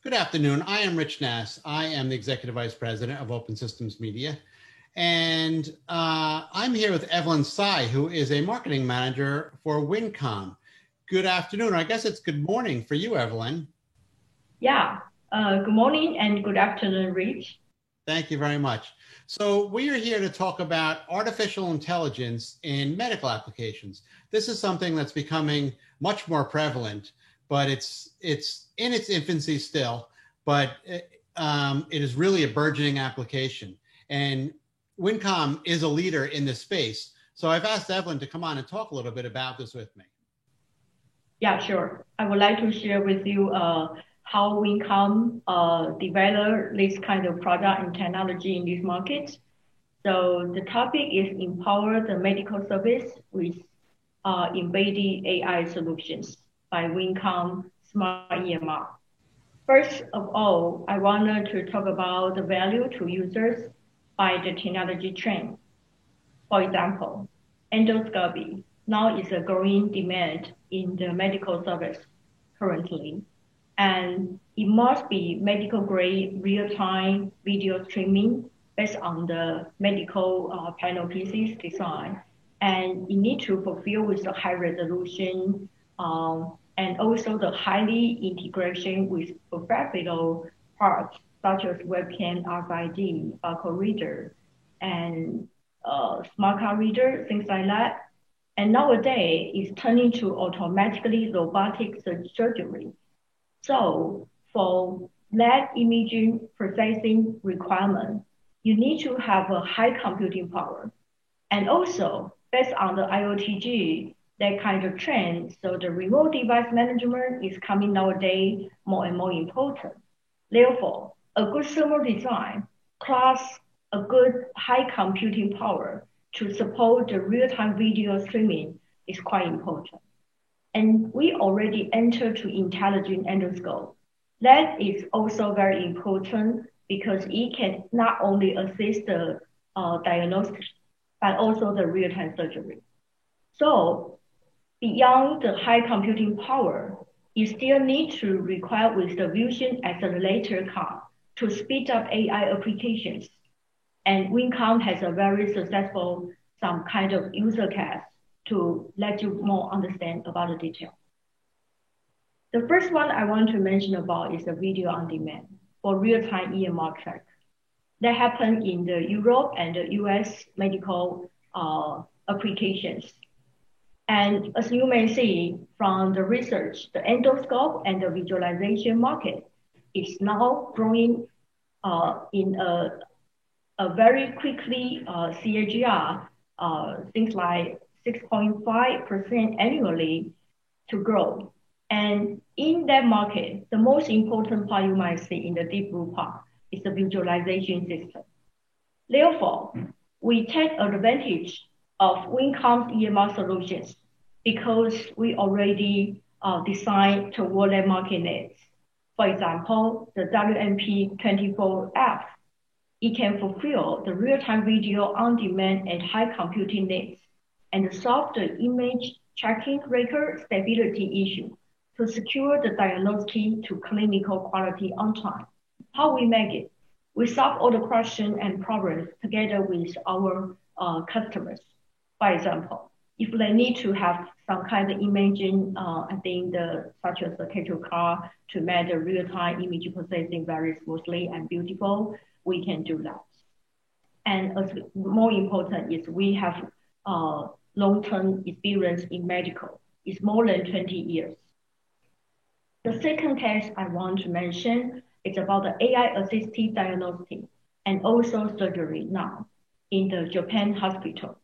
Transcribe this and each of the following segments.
Good afternoon. I am Rich Nass. I am the Executive Vice President of Open Systems Media. And I'm here with Evelyn Tsai, who is a marketing manager for Wincom. Good afternoon. I guess it's good morning for you, Evelyn. Yeah, good morning and good afternoon, Rich. Thank you very much. So we are here to talk about artificial intelligence in medical applications. This is something that's becoming much more prevalent, but it's in its infancy still, but it is really a burgeoning application. And Wincom is a leader in this space. So I've asked Evelyn to come on and talk a little bit about this with me. Yeah, sure. I would like to share with you how Wincom develop this kind of product and technology in this market. So the topic is empower the medical service with embedded AI solutions by Wincom Smart EMR. First of all, I wanted to talk about the value to users by the technology trend. For example, endoscopy now is a growing demand in the medical service currently, and it must be medical grade real-time video streaming based on the medical panel pieces design, and it needs to fulfill with the high resolution and also the highly integration with peripheral parts such as webcam, RFID, barcode reader, and smart card reader, things like that. And nowadays, it's turning to automatically robotic surgery. So for that imaging processing requirement, you need to have a high computing power. And also, based on the IoTG, that kind of trend, so the remote device management is coming nowadays more and more important. Therefore, a good thermal design plus a good high computing power to support the real-time video streaming is quite important. And we already entered to intelligent endoscope. That is also very important because it can not only assist the diagnosis, but also the real-time surgery. So beyond the high computing power, you still need to require with the fusion accelerator card to speed up AI applications. And Wincom has a very successful some kind of user case to let you more understand about the detail. The first one I want to mention about is the video on demand for real-time EMR track. That happened in the Europe and the US medical applications. And as you may see from the research, the endoscope and the visualization market is now growing in a very quickly CAGR, things like 6.5% annually to grow. And in that market, the most important part you might see in the deep blue part is the visualization system. Therefore, we take advantage of Wincom's EMR solutions because we already designed toward that market needs. For example, the WMP24F, it can fulfill the real-time video on demand and high computing needs and solve the image tracking record stability issue to secure the diagnostic to clinical quality on time. How we make it? We solve all the questions and problems together with our customers. For example, if they need to have some kind of imaging, I think such as the capture card to make the real-time image processing very smoothly and beautiful, we can do that. And as more important is we have long-term experience in medical. It's more than 20 years. The second case I want to mention is about the AI-assisted diagnostic and also surgery now in the Japan hospital.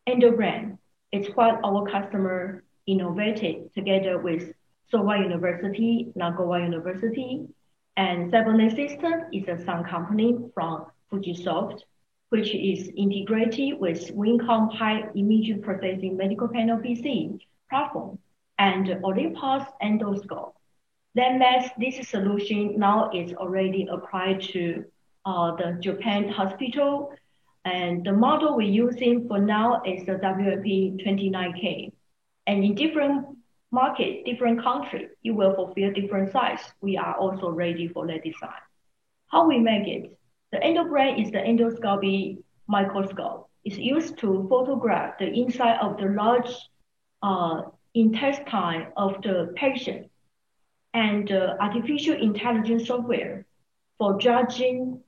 EndoBrain is what our customer innovated together with Sowa University, Nagawa University, and Cybernet System is a sound company from Fujisoft, which is integrated with Wincom high image processing medical panel PC platform and Olympus endoscope. That makes this solution now is already applied to the Japan hospital. And the model we're using for now is the WMP29K. And in different market, different country, it will fulfill different size. We are also ready for that design. How we make it? The endobrain is the endoscopy microscope. It's used to photograph the inside of the large intestine of the patient, and artificial intelligence software for judging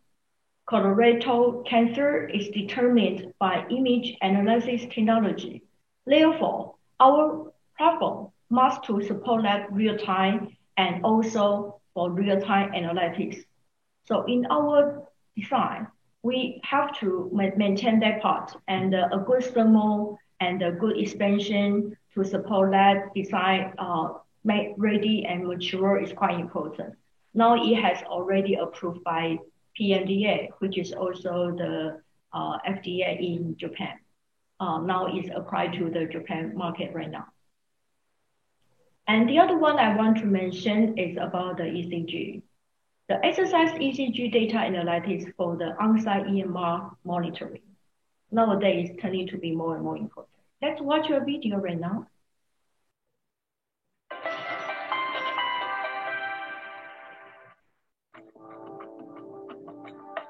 colorectal cancer is determined by image analysis technology. Therefore, our platform must to support that real time and also for real time analytics. So in our design, we have to maintain that part, and a good thermal and a good expansion to support that design made ready and mature is quite important. Now it has already approved by PMDA, which is also the FDA in Japan. Now it's applied to the Japan market right now. And the other one I want to mention is about the ECG. The exercise ECG data analytics for the on-site EMR monitoring. Nowadays, it's turning to be more and more important. Let's watch your video right now.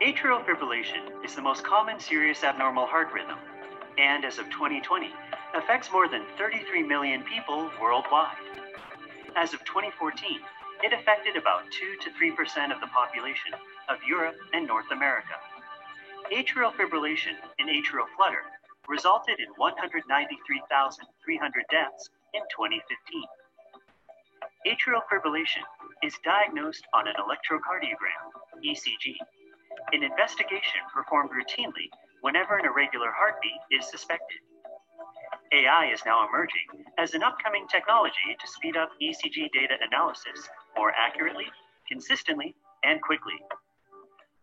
Atrial fibrillation is the most common serious abnormal heart rhythm, and as of 2020, affects more than 33 million people worldwide. As of 2014, it affected about 2 to 3% of the population of Europe and North America. Atrial fibrillation and atrial flutter resulted in 193,300 deaths in 2015. Atrial fibrillation is diagnosed on an electrocardiogram, ECG, an investigation performed routinely whenever an irregular heartbeat is suspected. AI is now emerging as an upcoming technology to speed up ECG data analysis more accurately, consistently, and quickly.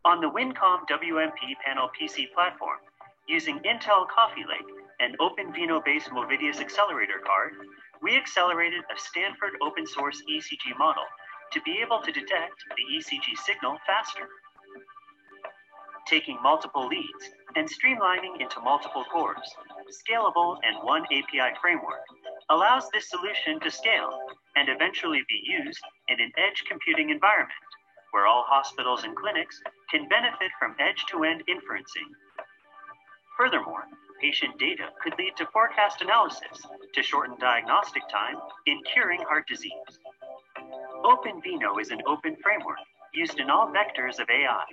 On the Wincom WMP Panel PC platform, using Intel Coffee Lake and OpenVINO-based Movidius accelerator card, we accelerated a Stanford open source ECG model to be able to detect the ECG signal faster. Taking multiple leads and streamlining into multiple cores, scalable and one API framework allows this solution to scale and eventually be used in an edge computing environment where all hospitals and clinics can benefit from edge-to-end inferencing. Furthermore, patient data could lead to forecast analysis to shorten diagnostic time in curing heart disease. OpenVINO is an open framework used in all vectors of AI,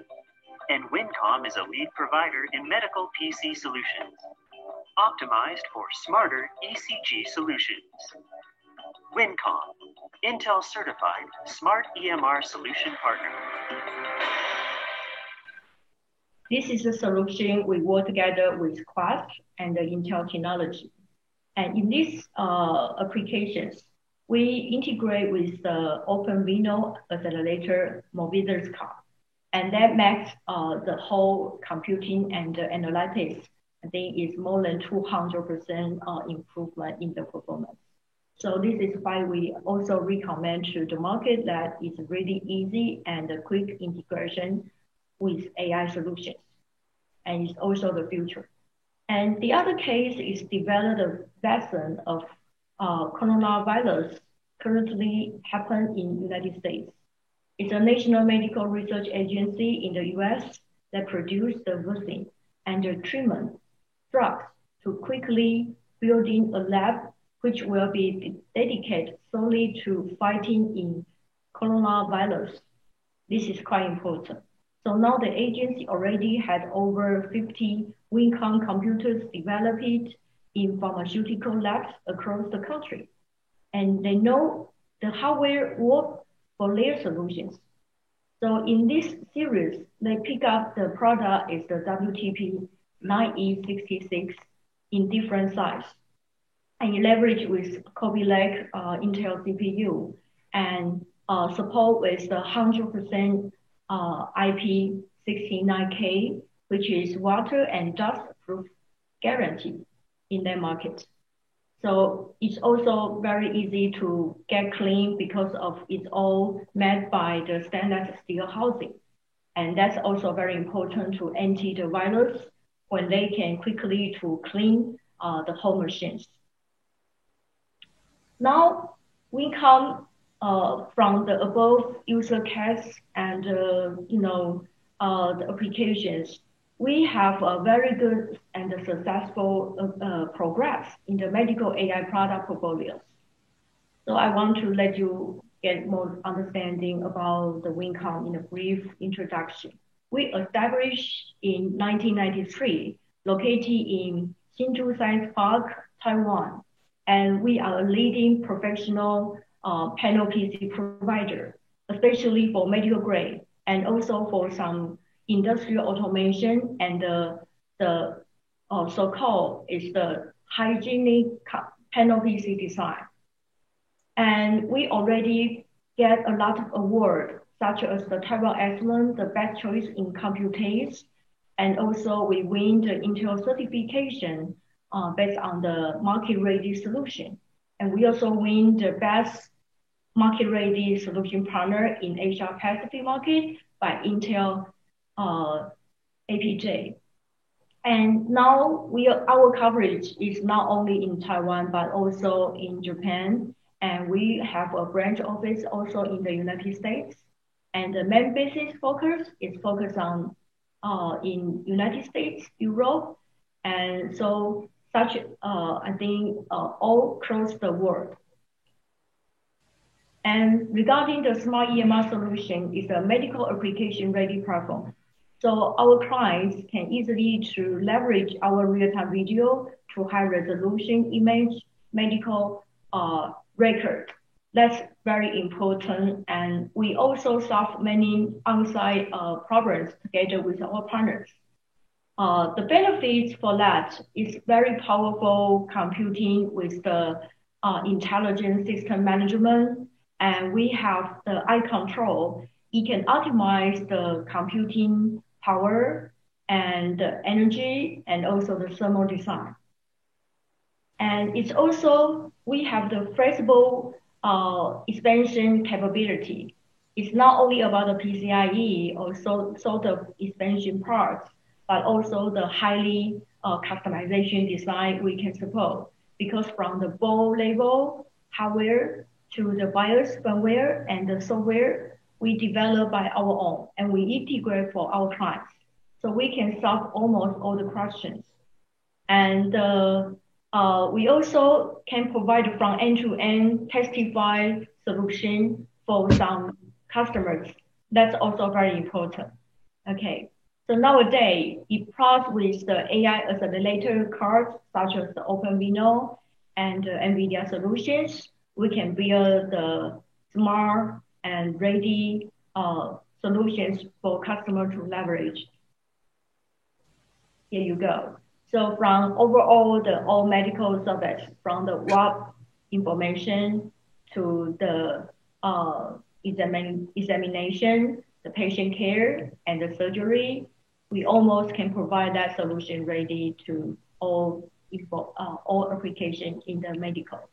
and Wincom is a lead provider in medical PC solutions, optimized for smarter ECG solutions. Wincom, Intel certified smart EMR solution partner. This is a solution we work together with Quark and the Intel technology. And in these applications, we integrate with the OpenVINO accelerator Movidius card. And that makes the whole computing and the analytics, I think, is more than 200% improvement in the performance. So this is why we also recommend to the market that it's really easy and a quick integration with AI solutions. And it's also the future. And the other case is develop a vaccine of coronavirus currently happen in United States. It's a national medical research agency in the US that produced the vaccine and the treatment drugs to quickly building a lab which will be dedicated solely to fighting in coronavirus. This is quite important. So now the agency already had over 50 Wincom computers developed in pharmaceutical labs across the country. And they know the hardware work for their solutions. So in this series, they pick up the product is the WTP-9E66 in different size. And leverage with Coffee Lake Intel CPU and support with the 100% IP69K, which is water and dust proof guarantee in their market. So it's also very easy to get clean because of it's all made by the standard steel housing. And that's also very important to anti the virus when they can quickly to clean the whole machines. Now, Wincom, from the above user case and the applications, we have a very good and successful progress in the medical AI product portfolios. So I want to let you get more understanding about the Wincom in a brief introduction. We established in 1993, located in Hsinchu Science Park, Taiwan, and we are a leading professional panel PC provider, especially for medical grade and also for some industrial automation and the so-called is the hygienic panel PC design. And we already get a lot of awards, such as the Taiwan Excellence, the best choice in computers, and also we win the Intel certification based on the market-ready solution. And we also win the best market-ready solution partner in Asia Pacific market by Intel APJ. And now our coverage is not only in Taiwan, but also in Japan. And we have a branch office also in the United States. And the main business focus is focused on in United States, Europe, and so such, I think, all across the world. And regarding the smart EMR solution, is a medical application ready platform. So our clients can easily to leverage our real-time video to high resolution image medical record. That's very important. And we also solve many on-site problems together with our partners. The benefits for that is very powerful computing with the intelligent system management. And we have the eye control. It can optimize the computing power and the energy and also the thermal design. And it's also, we have the flexible expansion capability. It's not only about the PCIe or sort of expansion parts, but also the highly customization design we can support. Because from the board level, hardware to the BIOS firmware and the software, we develop by our own and we integrate for our clients. So we can solve almost all the questions. And we also can provide from end-to-end testified solution for some customers. That's also very important. Okay, so nowadays, it plus with the AI accelerator cards, such as the OpenVINO and NVIDIA solutions, we can build the smart and ready solutions for customer to leverage. Here you go. So from overall the all medical service, from the lab information to the examination, the patient care, and the surgery, we almost can provide that solution ready to all applications in the medical.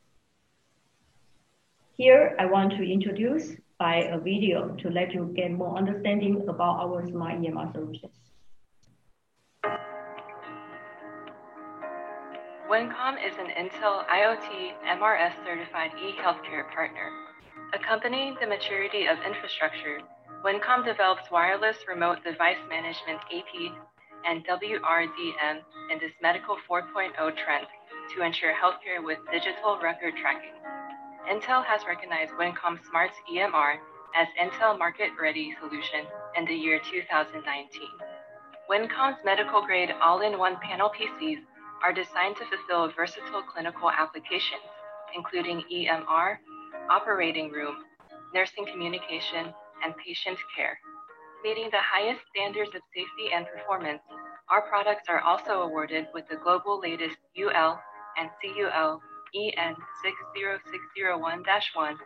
Here, I want to introduce by a video to let you get more understanding about our smart EMR solutions. Wincom is an Intel IoT MRS certified e-healthcare partner. Accompanying the maturity of infrastructure, Wincom develops wireless remote device management AP and WRDM in this medical 4.0 trend to ensure healthcare with digital record tracking. Intel has recognized Wincom Smart's EMR as Intel Market Ready Solution in the year 2019. Wincom's medical-grade all-in-one panel PCs are designed to fulfill versatile clinical applications, including EMR, operating room, nursing communication, and patient care. Meeting the highest standards of safety and performance, our products are also awarded with the global latest UL and CUL EN 60601-1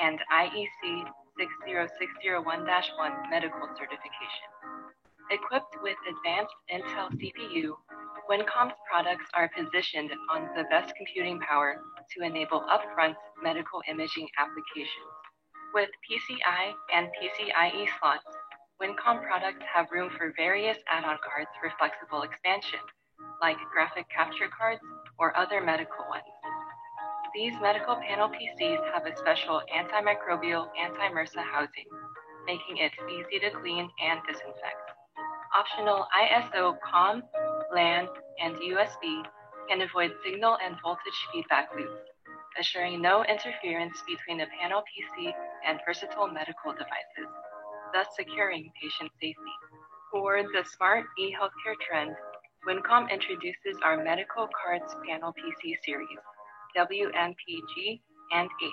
and IEC 60601-1 medical certification. Equipped with advanced Intel CPU, Wincom's products are positioned on the best computing power to enable upfront medical imaging applications. With PCI and PCIe slots, Wincom products have room for various add-on cards for flexible expansion, like graphic capture cards or other medical ones. These medical panel PCs have a special antimicrobial anti-MRSA housing, making it easy to clean and disinfect. Optional ISO COM, LAN, and USB can avoid signal and voltage feedback loops, assuring no interference between the panel PC and versatile medical devices, thus securing patient safety. For the smart e-healthcare trend, Wincom introduces our Medical Cards Panel PC series, WMPG and H,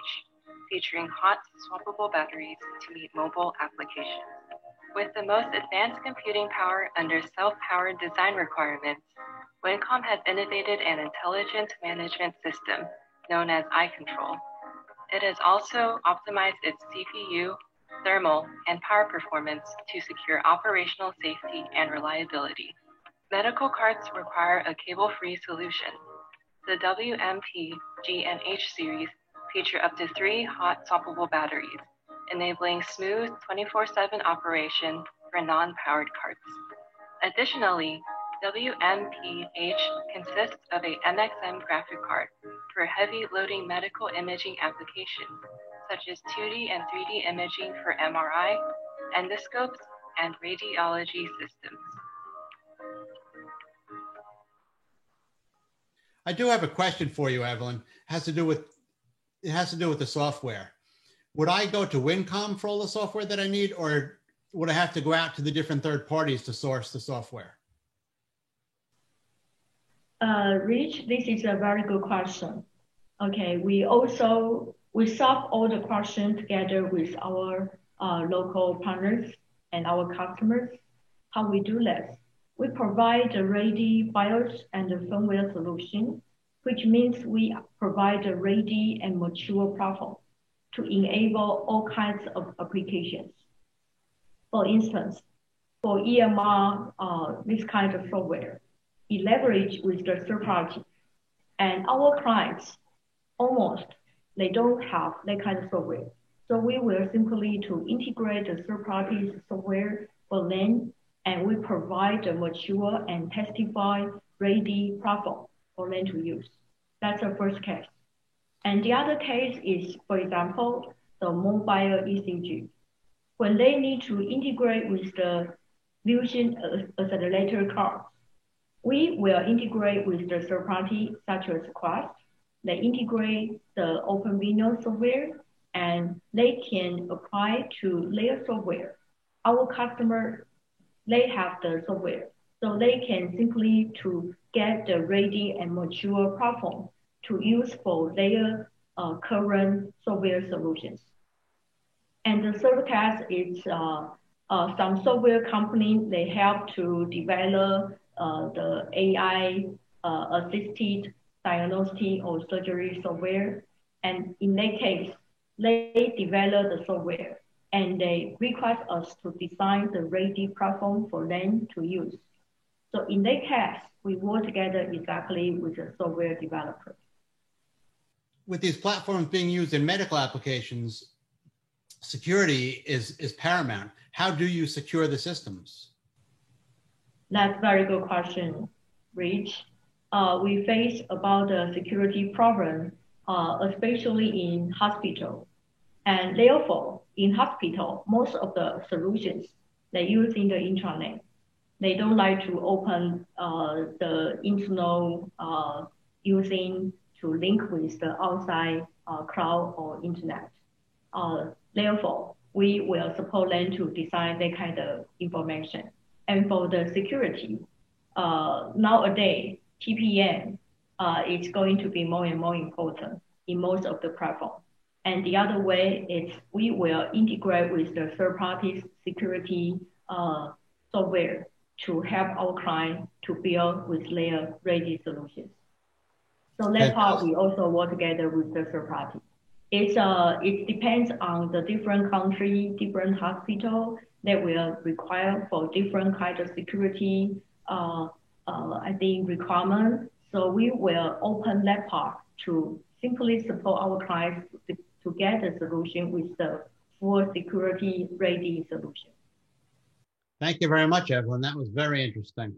featuring hot swappable batteries to meet mobile applications. With the most advanced computing power under self-powered design requirements, Wincom has innovated an intelligent management system known as iControl. It has also optimized its CPU, thermal, and power performance to secure operational safety and reliability. Medical cards require a cable-free solution. The WMP G and H series feature up to 3 hot swappable batteries, enabling smooth 24/7 operation for non-powered cards. Additionally, WMP-H consists of a MXM graphic card for heavy loading medical imaging applications, such as 2D and 3D imaging for MRI, endoscopes, and radiology systems. I do have a question for you, Evelyn. It has to do with the software. Would I go to Wincom for all the software that I need, or would I have to go out to the different third parties to source the software? Rich, this is a very good question. Okay, we solve all the questions together with our local partners and our customers. How we do this? We provide a ready BIOS and the firmware solution, which means we provide a ready and mature platform to enable all kinds of applications. For instance, for EMR, this kind of software, it leverage with the third party. And our clients, they don't have that kind of software. So we will simply to integrate the third party's software for them, and we provide a mature and testified ready platform for them to use. That's the first case. And the other case is, for example, the mobile ECG. When they need to integrate with the Fusion accelerator card, we will integrate with the third party such as Quest. They integrate the OpenVINO software and they can apply to their software. Our customer, they have the software, so they can simply to get the ready and mature platform to use for their current software solutions. And the third case is some software company, they help to develop the AI assisted diagnostic or surgery software. And in that case, they develop the software and they request us to design the ready platform for them to use. So in that case, we work together exactly with the software developer. With these platforms being used in medical applications, security is paramount. How do you secure the systems? That's a very good question, Rich. We face about the security problem, especially in hospital. And therefore, in hospital, most of the solutions, they use in the intranet. They don't like to open the internal using to link with the outside cloud or internet. Therefore, we will support them to design that kind of information. And for the security, nowadays, TPM is going to be more and more important in most of the platform. And the other way is we will integrate with the third party's security software to help our client to build with their ready solutions. So that's how we also work together with the third party. It depends on the different country, different hospital that will require for different kind of security, requirement. So we will open that part to simply support our clients to get a solution with the full security ready solution. Thank you very much, Evelyn. That was very interesting.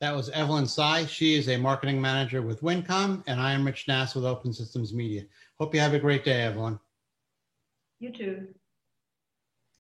That was Evelyn Tsai. She is a marketing manager with Wincom, and I am Rich Nass with Open Systems Media. Hope you have a great day, Evelyn. You too.